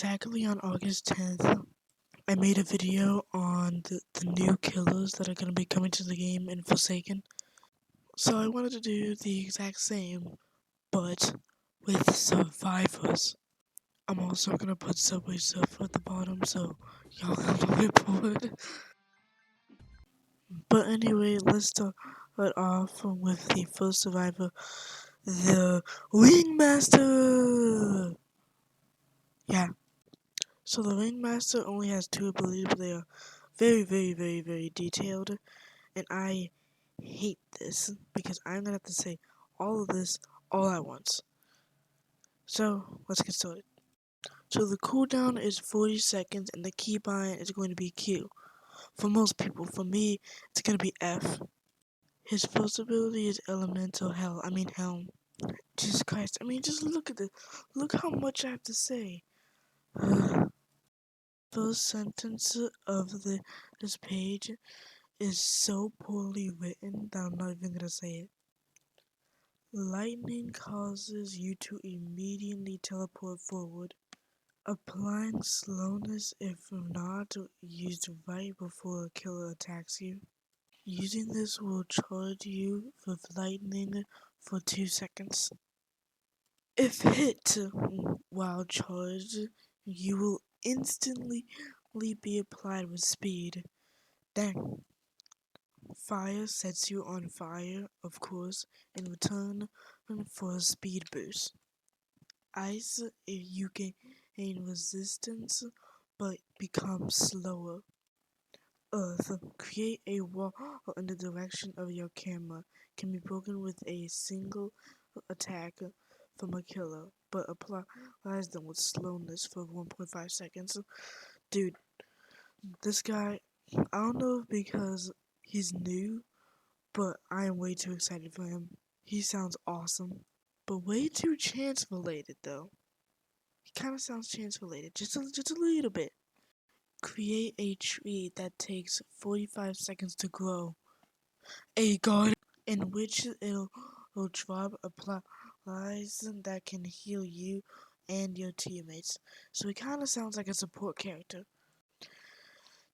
Exactly on August 10th, I made a video on the new killers that are going to be coming to the game in Forsaken. So I wanted to do the exact same, but with survivors. I'm also going to put Subway Surfer at the bottom so y'all can look bored. But anyway, let's start off with the first survivor, the Ringmaster! Yeah, so the Ringmaster only has two abilities, but they are very detailed. And I hate this because I'm gonna have to say all of this all at once. So let's get started. So the cooldown is 40 seconds and the keybind is going to be Q. For most people, for me, it's gonna be F. His first ability is Elemental Helm. Jesus Christ, just look at this. Look how much I have to say. First sentence of this page is so poorly written that I'm not even gonna say it. Lightning causes you to immediately teleport forward, applying slowness if not used right before a killer attacks you. Using this will charge you with lightning for 2 seconds. If hit while charged, you will instantly be applied with speed. Dang. Fire sets you on fire, of course, in return for a speed boost. Ice, if you gain resistance but become slower. Earth, create a wall in the direction of your camera. Can be broken with a single attack from a killer, but applies them with slowness for 1.5 seconds. Dude, this guy, I don't know if because he's new, but I am way too excited for him. He sounds awesome, but way too chance related though. He kind of sounds chance related, just a little bit. Create a tree that takes 45 seconds to grow. A garden in which it'll drop applies that can heal you and your teammates. So he kind of sounds like a support character.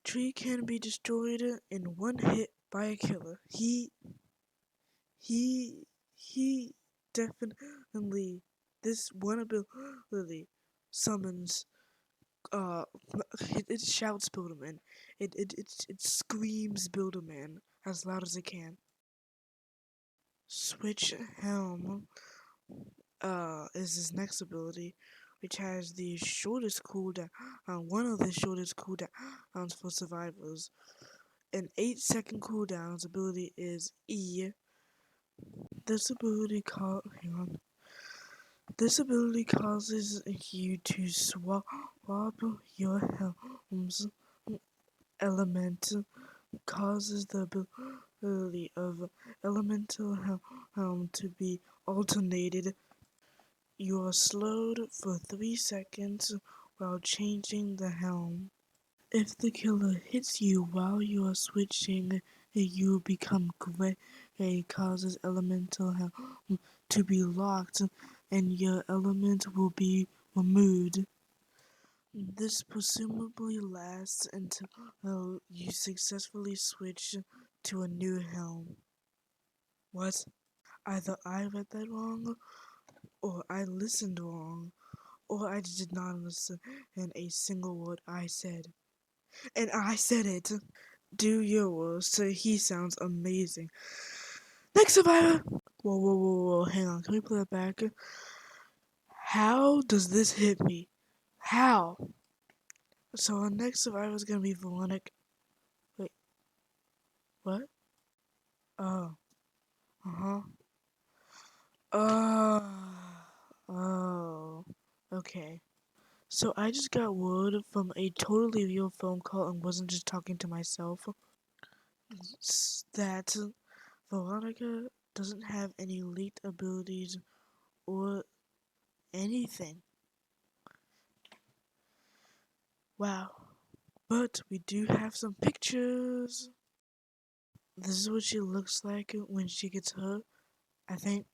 Tree can be destroyed in one hit by a killer. He definitely, this one ability summons it shouts Builderman. It screams Builderman as loud as it can. Switch Helm is his next ability, which has the shortest cooldown, one of the shortest cooldowns for survivors. An 8-second cooldown's ability is E. This ability This ability causes you to swap your helm's element, causes the ability of elemental helm to be alternated. You are slowed for 3 seconds while changing the helm. If the killer hits you while you are switching, you become gray, causes elemental helm to be locked, and your element will be removed. This presumably lasts until you successfully switch to a new helm. What? Either I read that wrong, or I listened wrong, or I did not understand a single word I said. And I said it! Do your worst, he sounds amazing. Next survivor! Whoa, hang on, can we play that back? How does this hit me? How? So our next survivor is gonna be Veronica. Wait, what? Oh, uh-huh. Oh, okay. So I just got word from a totally real phone call and wasn't just talking to myself that Veronica doesn't have any leaked abilities or anything. Wow. But we do have some pictures. This is what she looks like when she gets hurt, I think.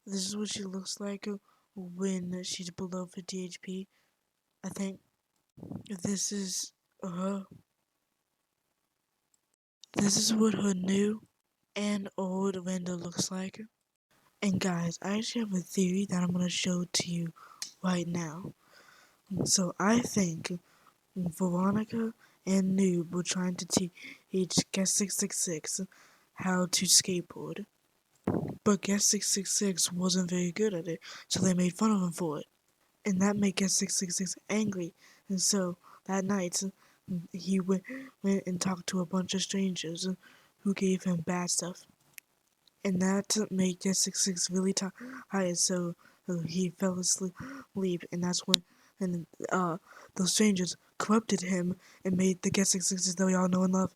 This is what she looks like when she's below 50 HP. I think this is her. This is what her new and old window looks like. And guys, I actually have a theory that I'm gonna show to you right now. So I think Veronica and Noob were trying to teach Guest 666 how to skateboard. But Guest 666 wasn't very good at it, so they made fun of him for it. And that made Guest 666 angry. And so that night, he went and talked to a bunch of strangers who gave him bad stuff. And that made Guest 666 really tired, so he fell asleep. And that's when and those strangers corrupted him and made the Guest 666 that we all know and love.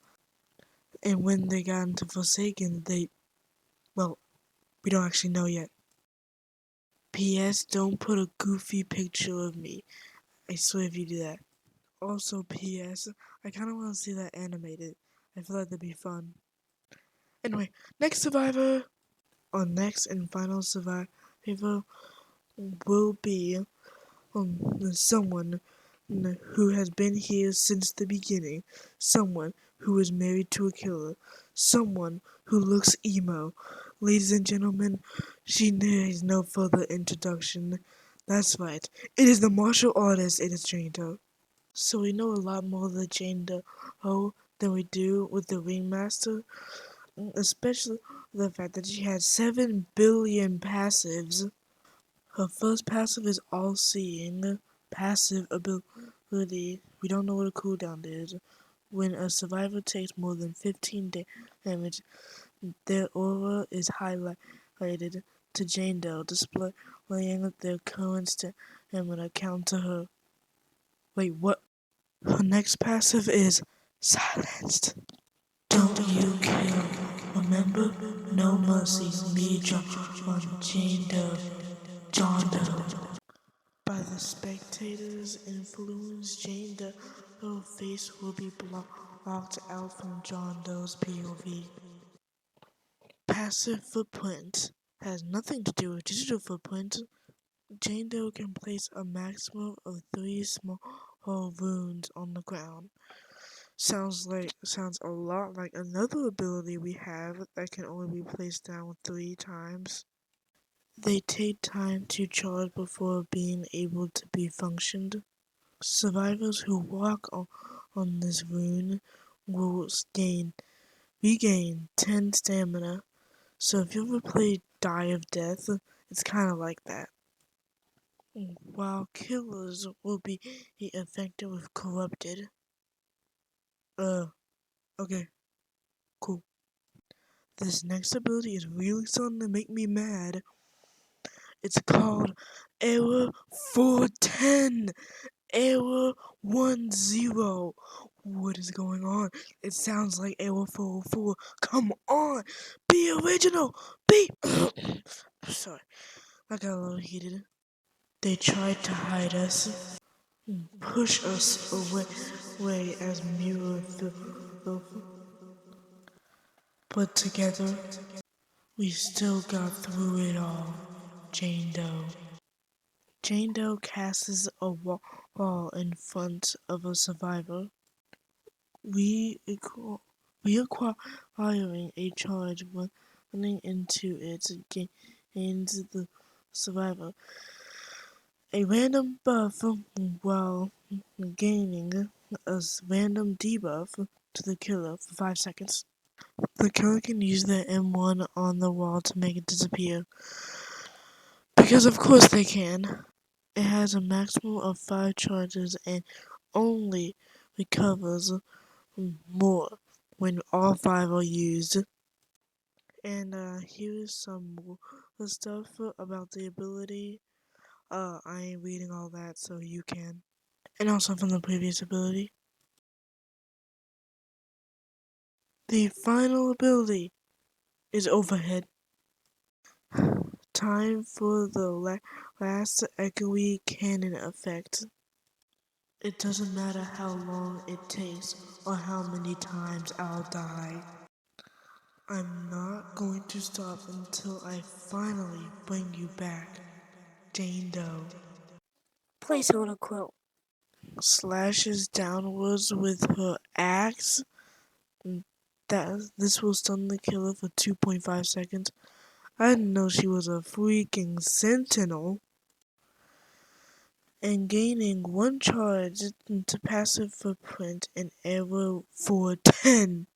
And when they got into Forsaken, well, we don't actually know yet. P.S. Don't put a goofy picture of me. I swear if you do that. Also, P.S. I kind of want to see that animated. I feel like that'd be fun. Anyway, next survivor. Our next and final survivor will be someone who has been here since the beginning. Someone who is married to a killer. Someone who looks emo. Ladies and gentlemen, she needs no further introduction. That's right. It is the martial artist. It is Jane Doe. So we know a lot more of the Jane Doe than we do with the Ringmaster, especially the fact that she had 7 billion passives. Her first passive is all-seeing. Passive ability, we don't know what a cooldown is. When a survivor takes more than 15 damage, their aura is highlighted to Jane Doe, displaying their current stamina count to her. Wait, what? Her next passive is silenced. Don't you kill. Remember? No mercy. Me, John Jane Doe. John Doe. By the spectators' influence, Jane Doe's face will be blocked out from John Doe's POV. Passive footprint has nothing to do with digital footprint. Jane Doe can place a maximum of 3 small wounds on the ground. Sounds a lot like another ability we have that can only be placed down 3 times. They take time to charge before being able to be functioned. Survivors who walk on this rune will regain 10 stamina. So if you ever played Die of Death, it's kinda like that. While killers will be affected with corrupted. Okay, cool. This next ability is really starting to make me mad. It's called Error 410. Error 10. What is going on? It sounds like Error 404. Come on! Be original! Be... Sorry, I got a little heated. They tried to hide us, push us away as mirror filth. But together, we still got through it all. Jane Doe. Jane Doe casts a wall in front of a survivor. Reacquiring a charge running into it gains the survivor a random buff while gaining a random debuff to the killer for 5 seconds. The killer can use their M1 on the wall to make it disappear. Because of course they can. It has a maximum of 5 charges and only recovers more when all 5 are used. And here is some more stuff about the ability. I ain't reading all that, so you can. And also from the previous ability. The final ability is Overhead. Time for the last echoey cannon effect. It doesn't matter how long it takes or how many times I'll die. I'm not going to stop until I finally bring you back, Jane Doe. Placeholder quote. slashes downwards with her axe. This will stun the killer for 2.5 seconds. I didn't know she was a freaking sentinel. And gaining 1 charge into passive footprint and arrow for 10.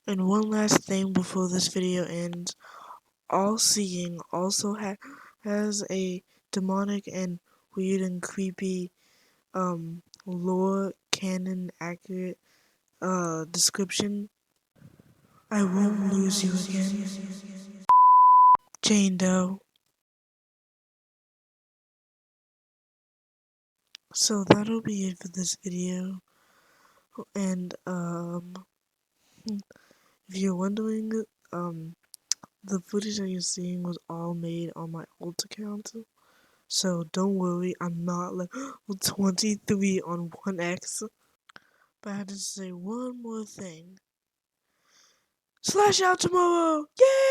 And one last thing before this video ends. All-Seeing also has a demonic and weird and creepy lore canon accurate description. I won't lose you again. Jane Doe. So that'll be it for this video. And if you're wondering, the footage that you're seeing was all made on my old account. So don't worry, I'm not like 23 on 1x. But I had to say one more thing. Slash out tomorrow! Yay!